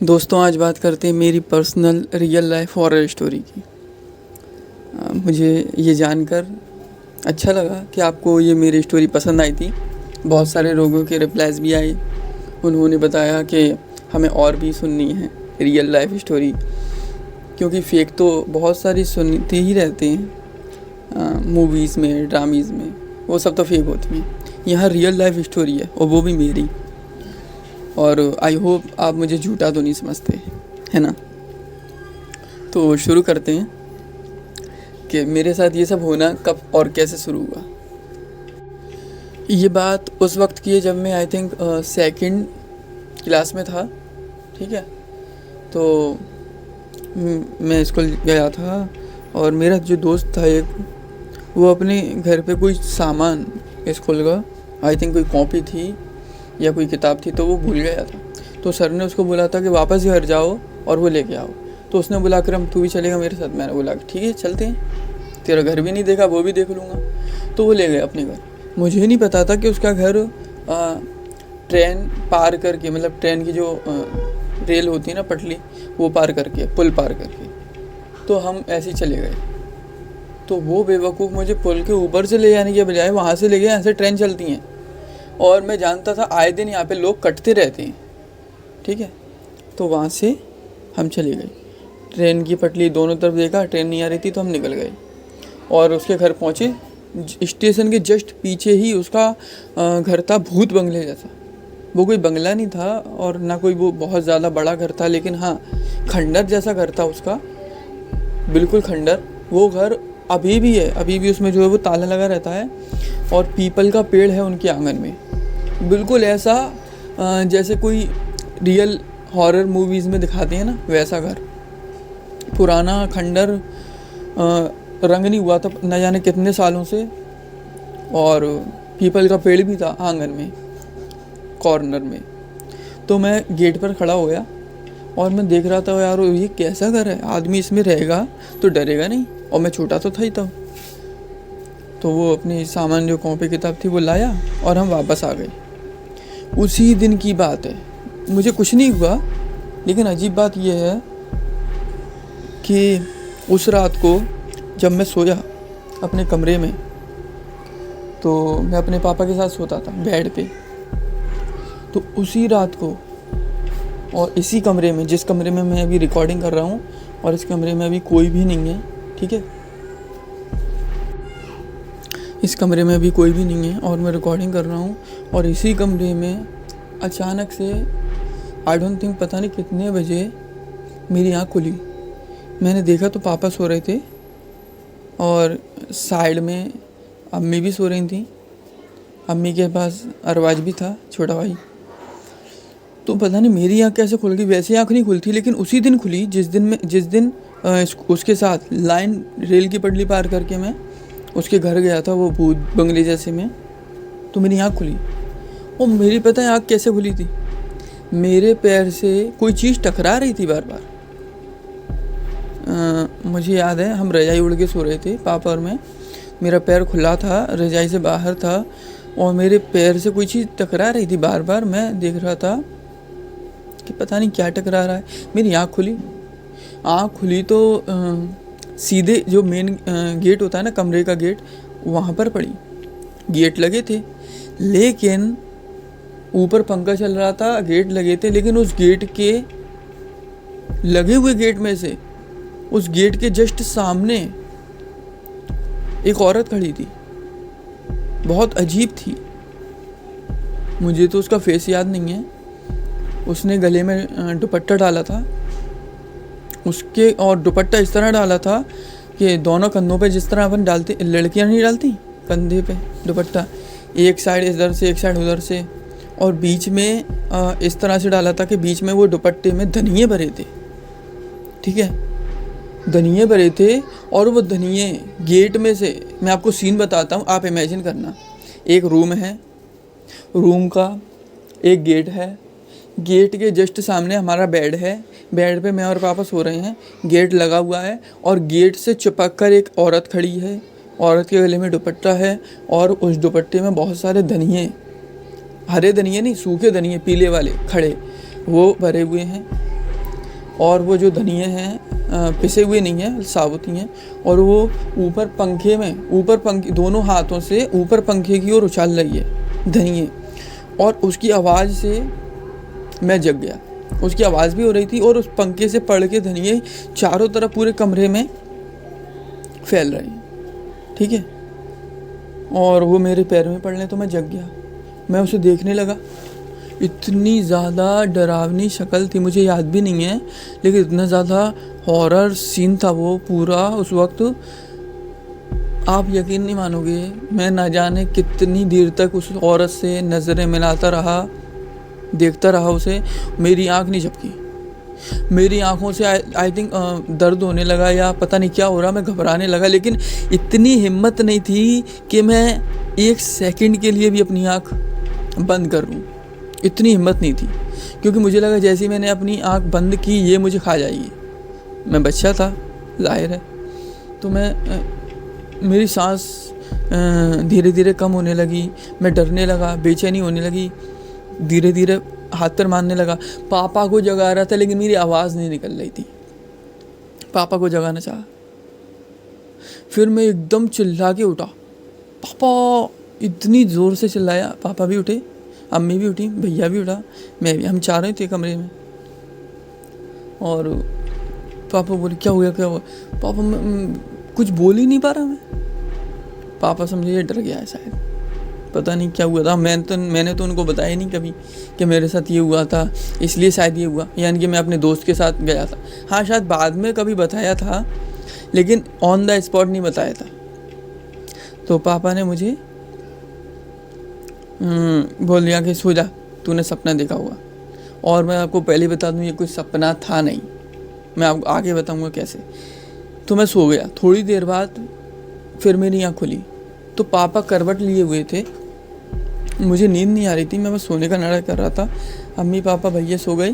दोस्तों, आज बात करते हैं मेरी personal real life horror story की। मुझे ये जानकर अच्छा लगा कि आपको ये मेरी स्टोरी पसंद आई थी। बहुत सारे लोगों के रिप्लाईज भी आए। उन्होंने बताया कि हमें और भी सुननी है रियल लाइफ स्टोरी, क्योंकि फेक तो बहुत सारी सुनते ही रहते हैं मूवीज़ में, ड्रामीज़ में, वो सब तो फेक होती हैं। यहाँ रियल लाइफ स्टोरी है और वो भी मेरी। और आई होप आप मुझे झूठा तो नहीं समझते, है ना। तो शुरू करते हैं कि मेरे साथ ये सब होना कब और कैसे शुरू हुआ। ये बात उस वक्त की है जब मैं आई थिंक सेकंड क्लास में था। ठीक है, तो मैं स्कूल गया था और मेरा जो दोस्त था एक, वो अपने घर पे कोई सामान स्कूल का, आई थिंक कोई कॉपी थी या कोई किताब थी, तो वो भूल गया था। तो सर ने उसको बोला था कि वापस घर जाओ और वो लेके आओ। तो उसने बोला कर तू भी चलेगा मेरे साथ। मैंने बोला ठीक है चलते हैं, तेरा घर भी नहीं देखा, वो भी देख लूँगा। तो वो ले गए अपने घर। मुझे नहीं पता था कि उसका घर ट्रेन पार करके, मतलब ट्रेन की जो रेल होती है ना, पटली, वो पार करके, पुल पार करके। तो हम ऐसे ही चले गए। तो वो बेवकूफ़ मुझे पुल के ऊपर से ले जाने के बजाय वहाँ से ले गया। ऐसे ट्रेन चलती हैं और मैं जानता था आए दिन यहाँ पे लोग कटते रहते हैं। ठीक है, तो वहाँ से हम चले गए। ट्रेन की पटली दोनों तरफ देखा, ट्रेन नहीं आ रही थी तो हम निकल गए और उसके घर पहुँचे। स्टेशन के जस्ट पीछे ही उसका घर था, भूत बंगले जैसा। वो कोई बंगला नहीं था और ना कोई वो बहुत ज़्यादा बड़ा घर था, लेकिन हाँ खंडर जैसा घर था उसका, बिल्कुल खंडर। वो घर अभी भी है, अभी भी उसमें जो है वो ताला लगा रहता है और पीपल का पेड़ है उनके आंगन में। बिल्कुल ऐसा जैसे कोई रियल हॉरर मूवीज़ में दिखाते हैं ना, वैसा घर, पुराना खंडर। रंग नहीं हुआ था न जाने कितने सालों से, और पीपल का पेड़ भी था आंगन में, कॉर्नर में। तो मैं गेट पर खड़ा हो गया और मैं देख रहा था यार ये कैसा घर है, आदमी इसमें रहेगा तो डरेगा नहीं। और मैं छोटा तो था ही तब। तो वो अपनी सामान जो कॉपी किताब थी वो लाया और हम वापस आ गए। उसी दिन की बात है, मुझे कुछ नहीं हुआ, लेकिन अजीब बात यह है कि उस रात को जब मैं सोया अपने कमरे में, तो मैं अपने पापा के साथ सोता था बेड पे। तो उसी रात को और इसी कमरे में, जिस कमरे में मैं अभी रिकॉर्डिंग कर रहा हूँ, और इस कमरे में अभी कोई भी नहीं है। ठीक है, इस कमरे में अभी कोई भी नहीं है और मैं रिकॉर्डिंग कर रहा हूँ। और इसी कमरे में अचानक से आई डोंट थिंक, पता नहीं कितने बजे मेरी आँख खुली। मैंने देखा तो पापा सो रहे थे और साइड में अम्मी भी सो रही थी। अम्मी के पास अरवाज भी था, छोटा भाई। तो पता नहीं मेरी आँख कैसे खुल गई। वैसे आँख नहीं खुलती, लेकिन उसी दिन खुली जिस दिन उसके साथ लाइन रेल की पटली पार करके मैं उसके घर गया था, वो भूत बंगले जैसे में। तो मेरी आँख खुली और मेरी पता है आँख कैसे खुली थी, मेरे पैर से कोई चीज़ टकरा रही थी बार बार। मुझे याद है हम रजाई उड़ के सो रहे थे पापा और मैं। मेरा पैर खुला था, रजाई से बाहर था और मेरे पैर से कोई चीज़ टकरा रही थी बार बार। मैं देख रहा था कि पता नहीं क्या टकरा रहा है। मेरी आँख खुली तो सीधे जो मेन गेट होता है ना, कमरे का गेट, वहाँ पर पड़ी। गेट लगे थे, लेकिन ऊपर पंखा चल रहा था, गेट लगे थे, लेकिन उस गेट के लगे हुए गेट में से, उस गेट के जस्ट सामने एक औरत खड़ी थी। बहुत अजीब थी, मुझे तो उसका फेस याद नहीं है। उसने गले में दुपट्टा डाला था उसके, और दुपट्टा इस तरह डाला था कि दोनों कंधों पे, जिस तरह अपन डालते, लड़कियां नहीं डालती कंधे पे दुपट्टा, एक साइड इधर से एक साइड उधर से, और बीच में इस तरह से डाला था कि बीच में वो दुपट्टे में धनिये भरे थे। ठीक है, धनिये भरे थे और वो धनिये गेट में से, मैं आपको सीन बताता हूँ, आप इमेजिन करना। एक रूम है, रूम का एक गेट है, गेट के जस्ट सामने हमारा बेड है, बेड पे मैं और पापा सो रहे हैं, गेट लगा हुआ है और गेट से चिपक कर एक औरत खड़ी है। औरत के गले में दुपट्टा है और उस दुपट्टे में बहुत सारे धनिये, हरे धनिये नहीं, सूखे धनिये, पीले वाले खड़े, वो भरे हुए हैं। और वो जो धनिये हैं पिसे हुए नहीं हैं, साबुत ही हैं, और वो ऊपर पंखे दोनों हाथों से ऊपर पंखे की ओर उछाल रही है धनिये, और उसकी आवाज़ से मैं जग गया। उसकी आवाज़ भी हो रही थी और उस पंखे से पड़ के धनिये चारों तरफ पूरे कमरे में फैल रहे हैं, ठीक है। और वो मेरे पैर में पड़ने तो मैं जग गया। मैं उसे देखने लगा। इतनी ज़्यादा डरावनी शक्ल थी, मुझे याद भी नहीं है, लेकिन इतना ज़्यादा हॉरर सीन था वो पूरा उस वक्त। आप यकीन नहीं मानोगे, मैं ना जाने कितनी देर तक उस औरत से नज़रें मिलाता रहा, देखता रहा उसे। मेरी आँख नहीं झपकी। मेरी आंखों से आई थिंक दर्द होने लगा या पता नहीं क्या हो रहा, मैं घबराने लगा, लेकिन इतनी हिम्मत नहीं थी कि मैं 1 सेकंड के लिए भी अपनी आँख बंद कर लूँ। इतनी हिम्मत नहीं थी, क्योंकि मुझे लगा जैसे ही मैंने अपनी आँख बंद की ये मुझे खा जाएगी। मैं बच्चा था, जाहिर है, तो मेरी सांस धीरे धीरे कम होने लगी। मैं डरने लगा, बेचैनी होने लगी, धीरे धीरे हाथ पैर मारने लगा। पापा को जगा रहा था, लेकिन मेरी आवाज़ नहीं निकल रही थी। पापा को जगाना चाहा, फिर मैं एकदम चिल्ला के उठा, पापा, इतनी ज़ोर से चिल्लाया। पापा भी उठे, अम्मी भी उठी, भैया भी उठा, मैं भी, हम चारों ही थे कमरे में। और पापा बोले क्या हुआ क्या हुआ। पापा मैं कुछ बोल ही नहीं पा रहा मैं। पापा समझे ये डर गया है शायद, पता नहीं क्या हुआ था। मैंने तो उनको बताया नहीं कभी कि मेरे साथ ये हुआ था, इसलिए शायद ये हुआ, यानी कि मैं अपने दोस्त के साथ गया था। हाँ, शायद बाद में कभी बताया था, लेकिन ऑन द स्पॉट नहीं बताया था। तो पापा ने मुझे बोल दिया कि सो जा, तूने सपना देखा हुआ। और मैं आपको पहले बता दूं, ये कोई सपना था नहीं, मैं आपको आगे बताऊंगा कैसे। तो मैं सो गया। थोड़ी देर बाद फिर मेरी आँख खुली तो पापा करवट लिए हुए थे। मुझे नींद नहीं आ रही थी, मैं बस सोने का नाटक कर रहा था। अम्मी पापा भैया सो गए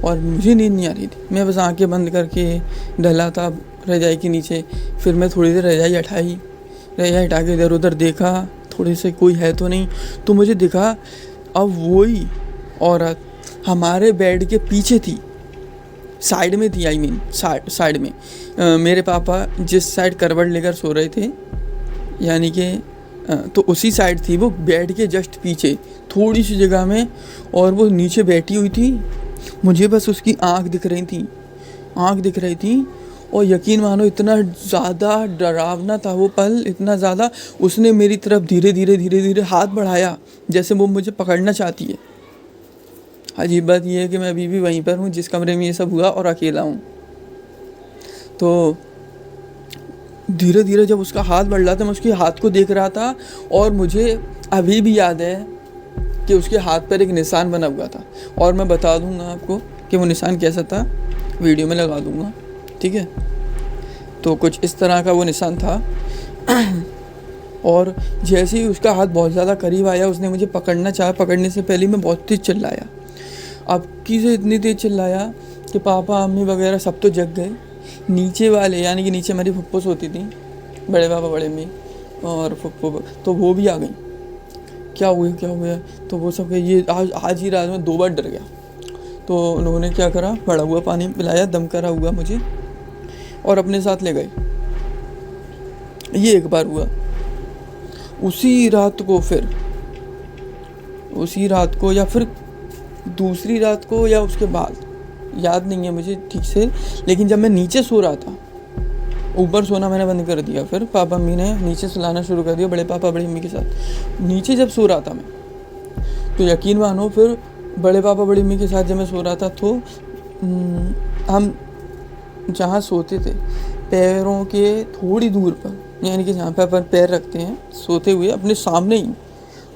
और मुझे नींद नहीं आ रही थी। मैं बस आंखें बंद करके डला था रजाई के नीचे। फिर मैं थोड़ी देर रजाई हटा के इधर उधर देखा, थोड़े से कोई है तो नहीं। तो मुझे दिखा अब वही औरत हमारे बेड के पीछे थी, साइड में थी, साइड में। मेरे पापा जिस साइड करवट लेकर सो रहे थे, यानी कि तो उसी साइड थी वो, बेड के जस्ट पीछे थोड़ी सी जगह में, और वो नीचे बैठी हुई थी। मुझे बस उसकी आँख दिख रही थी। और यकीन मानो इतना ज़्यादा डरावना था वो पल, इतना ज़्यादा। उसने मेरी तरफ धीरे धीरे हाथ बढ़ाया, जैसे वो मुझे पकड़ना चाहती है। अजीब बात यह है कि मैं अभी भी वहीं पर हूँ जिस कमरे में ये सब हुआ, और अकेला हूँ। तो धीरे धीरे जब उसका हाथ बढ़ रहा था, मैं उसके हाथ को देख रहा था, और मुझे अभी भी याद है कि उसके हाथ पर एक निशान बना हुआ था। और मैं बता दूंगा आपको कि वो निशान कैसा था, वीडियो में लगा दूंगा, ठीक है। तो कुछ इस तरह का वो निशान था। और जैसे ही उसका हाथ बहुत ज़्यादा करीब आया, उसने मुझे पकड़ना चाहा। पकड़ने से पहले मैं बहुत तेज़ चिल्लाया, अब की से इतनी तेज़ चिल्लाया कि पापा अम्मी वगैरह सब तो जग गए। नीचे वाले, यानी कि नीचे मेरी फुप्पो सोती थी, बड़े पापा बड़े अम्मी और फुप्पो, तो वो भी आ गई। क्या हुआ। तो वो सब ये आज ही रात में 2 बार डर गया। तो उन्होंने क्या करा, पड़ा हुआ पानी पिलाया, दम करा हुआ मुझे, और अपने साथ ले गए। ये एक बार हुआ। उसी रात को या फिर दूसरी रात को या उसके बाद, याद नहीं है मुझे ठीक से, लेकिन जब मैं नीचे सो रहा था, ऊपर सोना मैंने बंद कर दिया, फिर पापा अम्मी ने नीचे सुलाना शुरू कर दिया, बड़े पापा बड़ी अम्मी के साथ। नीचे जब सो रहा था मैं, तो यकीन मानो फिर बड़े पापा बड़ी अम्मी के साथ जब मैं सो रहा था, तो हम जहाँ सोते थे पैरों के थोड़ी दूर पर, यानी कि जहाँ पे अपन पैर रखते हैं सोते हुए, अपने सामने ही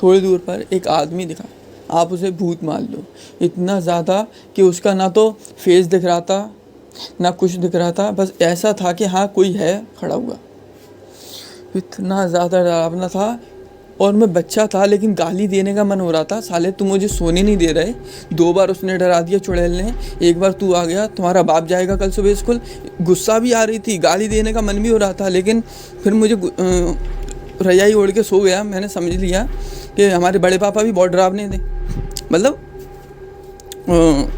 थोड़ी दूर पर एक आदमी दिखा। आप उसे भूत मान लो, इतना ज़्यादा कि उसका ना तो फेस दिख रहा था ना कुछ दिख रहा था, बस ऐसा था कि हाँ कोई है खड़ा हुआ। इतना ज़्यादा डरावना था। और मैं बच्चा था, लेकिन गाली देने का मन हो रहा था, साले तू मुझे सोने नहीं दे रहे। 2 बार उसने डरा दिया चुड़ैल ने, एक बार तू आ गया, तुम्हारा बाप जाएगा कल सुबह स्कूल। गुस्सा भी आ रही थी, गाली देने का मन भी हो रहा था, लेकिन फिर मुझे रजाई ओढ़ के सो गया। मैंने समझ लिया कि हमारे बड़े पापा भी बहुत डरावने थे, मतलब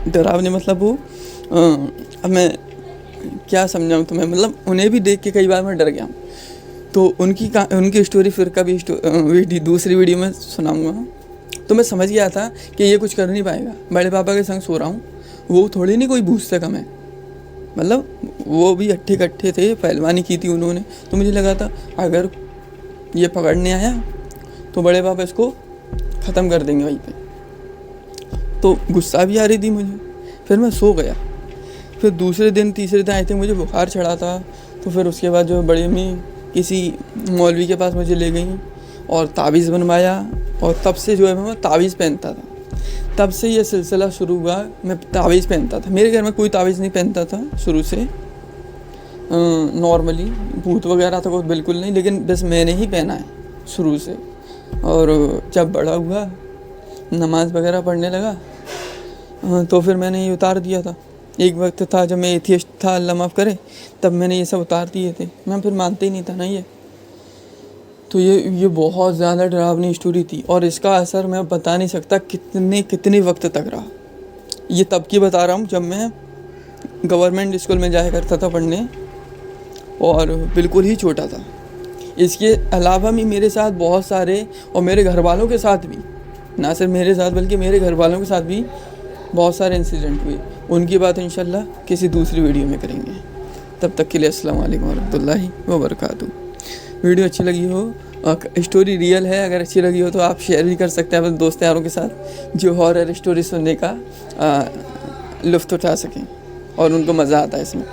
डरावने मतलब वो अब मैं क्या समझाऊँ तुम्हें, मतलब उन्हें भी देख के कई बार मैं डर गया हूँ। तो उनकी स्टोरी फिर कभी दूसरी वीडियो में सुनाऊँगा। तो मैं समझ गया था कि ये कुछ कर नहीं पाएगा। बड़े पापा के संग सो रहा हूँ, वो थोड़ी नहीं कोई भूत से कम है, मतलब वो भी अट्ठे कट्ठे थे, पहलवानी की थी उन्होंने। तो मुझे लगा था अगर ये पकड़ने आया तो बड़े पापा इसको ख़त्म कर देंगे वहीं पे। तो गुस्सा भी आ रही थी मुझे। फिर मैं सो गया। फिर दूसरे दिन तीसरे दिन आई थी, मुझे बुखार चढ़ा था। तो फिर उसके बाद जो बड़ी अम्मी किसी मौलवी के पास मुझे ले गई और ताबीज़ बनवाया, और तब से जो है मैं ताबीज़ पहनता था। तब से ये सिलसिला शुरू हुआ, मैं ताबीज़ पहनता था। मेरे घर में कोई ताबीज़ नहीं पहनता था शुरू से, नॉर्मली भूत वगैरह तो कोई बिल्कुल नहीं, लेकिन बस मैंने ही पहना है शुरू से। और जब बड़ा हुआ, नमाज़ वगैरह पढ़ने लगा, तो फिर मैंने ये उतार दिया था। एक वक्त था जब मैं एथियस्ट था, अल्लाह माफ़ करे, तब मैंने ये सब उतार दिए थे। मैं फिर मानते ही नहीं था ना ये। तो ये बहुत ज़्यादा डरावनी स्टोरी थी, और इसका असर मैं बता नहीं सकता कितने वक्त तक रहा। ये तब की बता रहा हूँ जब मैं गवर्नमेंट स्कूल में जाया करता था पढ़ने, और बिल्कुल ही छोटा था। इसके अलावा भी मेरे साथ बहुत सारे, और मेरे घर वालों के साथ भी, ना सिर्फ मेरे साथ बल्कि मेरे घर वालों के साथ भी बहुत सारे इंसिडेंट हुए। उनकी बात इंशाल्लाह किसी दूसरी वीडियो में करेंगे। तब तक के लिए अस्सलाम वालेकुम रहमतुल्लाहि व बरकातहू। वीडियो अच्छी लगी हो, स्टोरी रियल है, अगर अच्छी लगी हो तो आप शेयर भी कर सकते हैं अपने दोस्त यारों के साथ, जो हॉरर स्टोरी सुनने का लुत्फ़ उठा सकें और उनको मज़ा आता है इसमें।